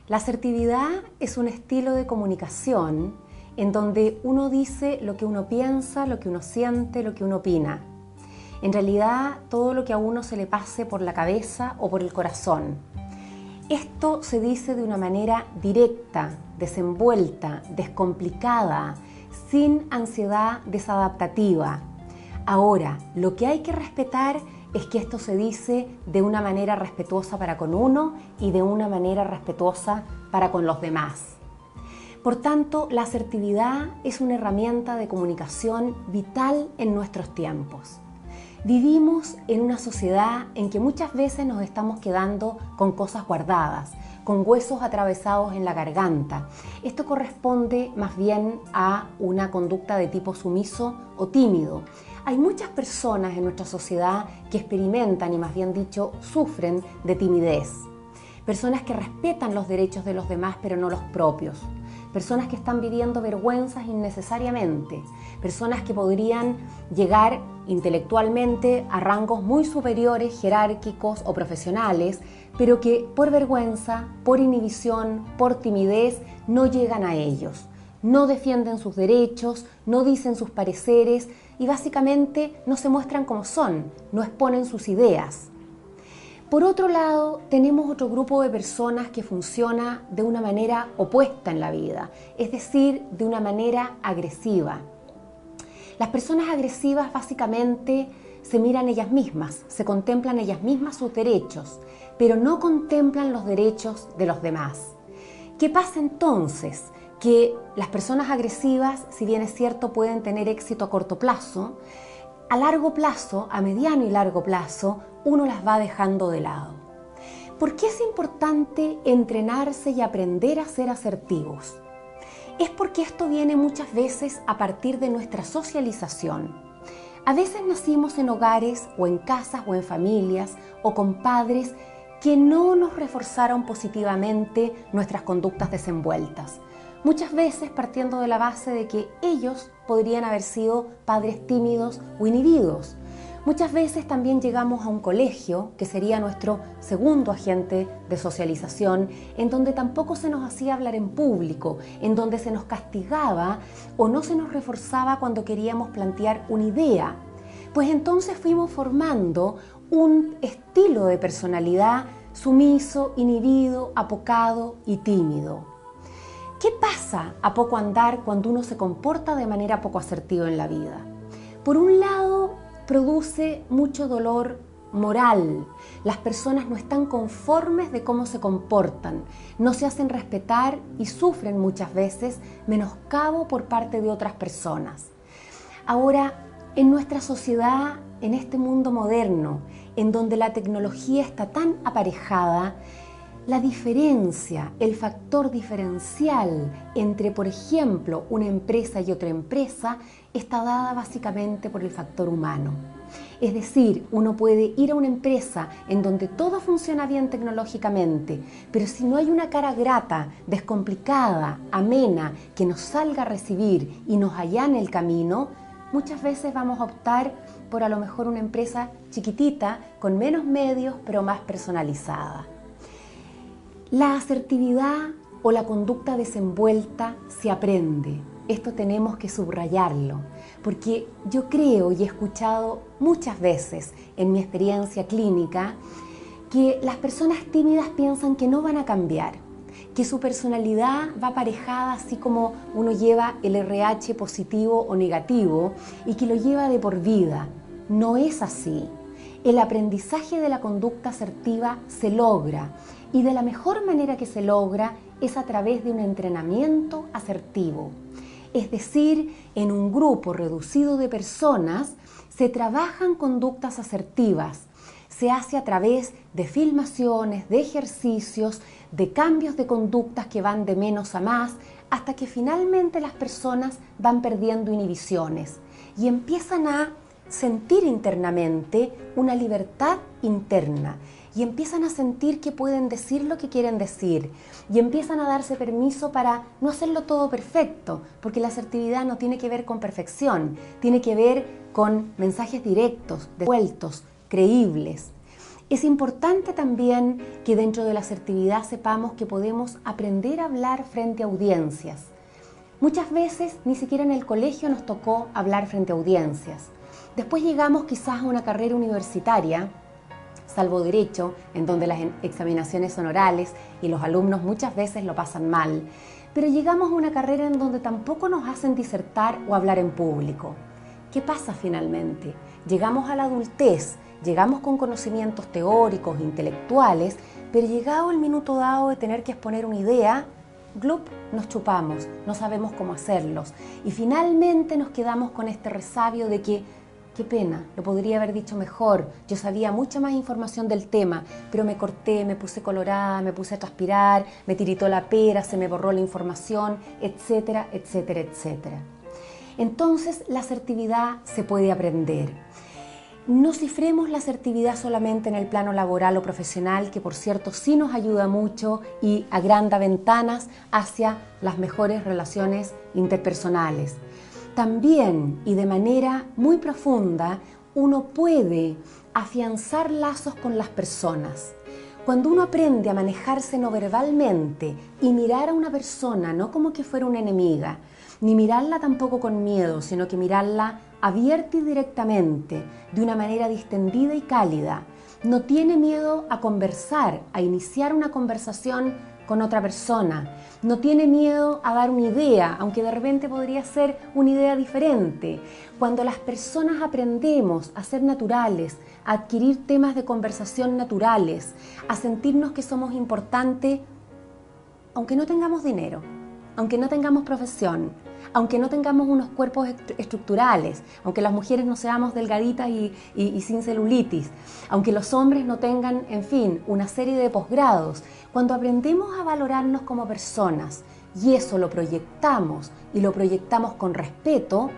La asertividad es un estilo de comunicación en donde uno dice lo que uno piensa, lo que uno siente, lo que uno opina. En realidad, todo lo que a uno se le pase por la cabeza o por el corazón. Esto se dice de una manera directa, desenvuelta, descomplicada, sin ansiedad desadaptativa. Ahora, lo que hay que respetar es que esto se dice de una manera respetuosa para con uno y de una manera respetuosa para con los demás. Por tanto, la asertividad es una herramienta de comunicación vital en nuestros tiempos. Vivimos en una sociedad en que muchas veces nos estamos quedando con cosas guardadas, con huesos atravesados en la garganta. Esto corresponde más bien a una conducta de tipo sumiso o tímido. Hay muchas personas en nuestra sociedad que experimentan y más bien dicho sufren de timidez. Personas que respetan los derechos de los demás pero no los propios. Personas que están viviendo vergüenzas innecesariamente. Personas que podrían llegar intelectualmente a rangos muy superiores, jerárquicos o profesionales, pero que por vergüenza, por inhibición, por timidez no llegan a ellos. No defienden sus derechos, no dicen sus pareceres y básicamente no se muestran como son, no exponen sus ideas. Por otro lado, tenemos otro grupo de personas que funciona de una manera opuesta en la vida, es decir, de una manera agresiva. Las personas agresivas básicamente se miran ellas mismas, se contemplan ellas mismas sus derechos, pero no contemplan los derechos de los demás. ¿Qué pasa entonces? Que las personas agresivas, si bien es cierto, pueden tener éxito a corto plazo, a largo plazo, a mediano y largo plazo, uno las va dejando de lado. ¿Por qué es importante entrenarse y aprender a ser asertivos? Es porque esto viene muchas veces a partir de nuestra socialización. A veces nacimos en hogares o en casas o en familias o con padres que no nos reforzaron positivamente nuestras conductas desenvueltas. Muchas veces partiendo de la base de que ellos podrían haber sido padres tímidos o inhibidos. Muchas veces también llegamos a un colegio, que sería nuestro segundo agente de socialización, en donde tampoco se nos hacía hablar en público, en donde se nos castigaba o no se nos reforzaba cuando queríamos plantear una idea. Pues entonces fuimos formando un estilo de personalidad sumiso, inhibido, apocado y tímido. ¿Qué pasa a poco andar cuando uno se comporta de manera poco asertiva en la vida? Por un lado, produce mucho dolor moral. Las personas no están conformes de cómo se comportan, no se hacen respetar y sufren muchas veces menoscabo por parte de otras personas. Ahora, en nuestra sociedad, en este mundo moderno, en donde la tecnología está tan aparejada, la diferencia, el factor diferencial entre, por ejemplo, una empresa y otra empresa está dada básicamente por el factor humano. Es decir, uno puede ir a una empresa en donde todo funciona bien tecnológicamente, pero si no hay una cara grata, descomplicada, amena, que nos salga a recibir y nos allane el camino, muchas veces vamos a optar por a lo mejor una empresa chiquitita, con menos medios, pero más personalizada. La asertividad o la conducta desenvuelta se aprende. Esto tenemos que subrayarlo, porque yo creo y he escuchado muchas veces en mi experiencia clínica que las personas tímidas piensan que no van a cambiar, que su personalidad va aparejada así como uno lleva el RH positivo o negativo y que lo lleva de por vida. No es así. El aprendizaje de la conducta asertiva se logra y de la mejor manera que se logra es a través de un entrenamiento asertivo. Es decir, en un grupo reducido de personas se trabajan conductas asertivas. Se hace a través de filmaciones, de ejercicios, de cambios de conductas que van de menos a más, hasta que finalmente las personas van perdiendo inhibiciones y empiezan a sentir internamente una libertad interna y empiezan a sentir que pueden decir lo que quieren decir y empiezan a darse permiso para no hacerlo todo perfecto, porque la asertividad no tiene que ver con perfección, tiene que ver con mensajes directos, devueltos, creíbles. Es importante también que dentro de la asertividad sepamos que podemos aprender a hablar frente a audiencias. Muchas veces ni siquiera en el colegio nos tocó hablar frente a audiencias. Después llegamos quizás a una carrera universitaria, salvo Derecho, en donde las examinaciones son orales y los alumnos muchas veces lo pasan mal, pero llegamos a una carrera en donde tampoco nos hacen disertar o hablar en público. ¿Qué pasa finalmente? Llegamos a la adultez, llegamos con conocimientos teóricos, intelectuales, pero llegado el minuto dado de tener que exponer una idea, ¡glup!, nos chupamos, no sabemos cómo hacerlos y finalmente nos quedamos con este resabio de que qué pena, lo podría haber dicho mejor, yo sabía mucha más información del tema, pero me corté, me puse colorada, me puse a transpirar, me tiritó la pera, se me borró la información, etcétera, etcétera, etcétera. Entonces, la asertividad se puede aprender. No cifremos la asertividad solamente en el plano laboral o profesional, que por cierto sí nos ayuda mucho y agranda ventanas hacia las mejores relaciones interpersonales. También y de manera muy profunda uno puede afianzar lazos con las personas. Cuando uno aprende a manejarse no verbalmente y mirar a una persona no como que fuera una enemiga, ni mirarla tampoco con miedo, sino que mirarla abierta y directamente, de una manera distendida y cálida, no tiene miedo a conversar, a iniciar una conversación con otra persona, no tiene miedo a dar una idea, aunque de repente podría ser una idea diferente. Cuando las personas aprendemos a ser naturales, a adquirir temas de conversación naturales, a sentirnos que somos importantes, aunque no tengamos dinero, aunque no tengamos profesión, aunque no tengamos unos cuerpos estructurales, aunque las mujeres no seamos delgaditas y sin celulitis, aunque los hombres no tengan, en fin, una serie de posgrados, cuando aprendemos a valorarnos como personas y eso lo proyectamos y lo proyectamos con respeto,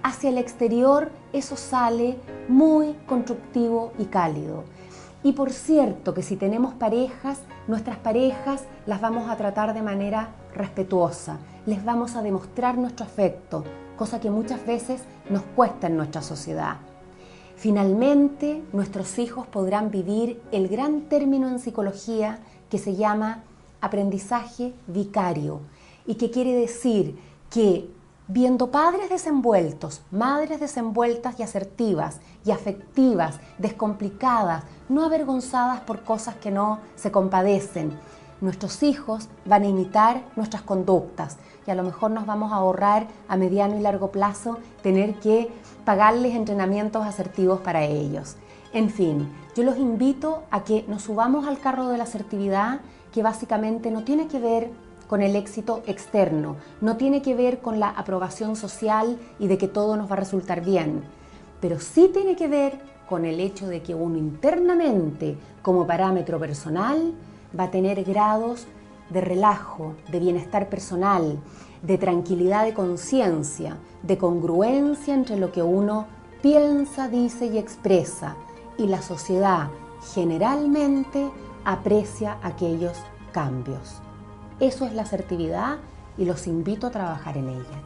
hacia el exterior eso sale muy constructivo y cálido. Y por cierto que si tenemos parejas, nuestras parejas las vamos a tratar de manera respetuosa, les vamos a demostrar nuestro afecto, cosa que muchas veces nos cuesta en nuestra sociedad. Finalmente, nuestros hijos podrán vivir el gran término en psicología que se llama aprendizaje vicario y que quiere decir que viendo padres desenvueltos, madres desenvueltas y asertivas y afectivas, descomplicadas, no avergonzadas por cosas que no se compadecen, nuestros hijos van a imitar nuestras conductas y a lo mejor nos vamos a ahorrar a mediano y largo plazo tener que pagarles entrenamientos asertivos para ellos. En fin, yo los invito a que nos subamos al carro de la asertividad, que básicamente no tiene que ver con el éxito externo, no tiene que ver con la aprobación social y de que todo nos va a resultar bien, pero sí tiene que ver con el hecho de que uno internamente, como parámetro personal, va a tener grados de relajo, de bienestar personal, de tranquilidad de conciencia, de congruencia entre lo que uno piensa, dice y expresa, y la sociedad generalmente aprecia aquellos cambios. Eso es la asertividad y los invito a trabajar en ella.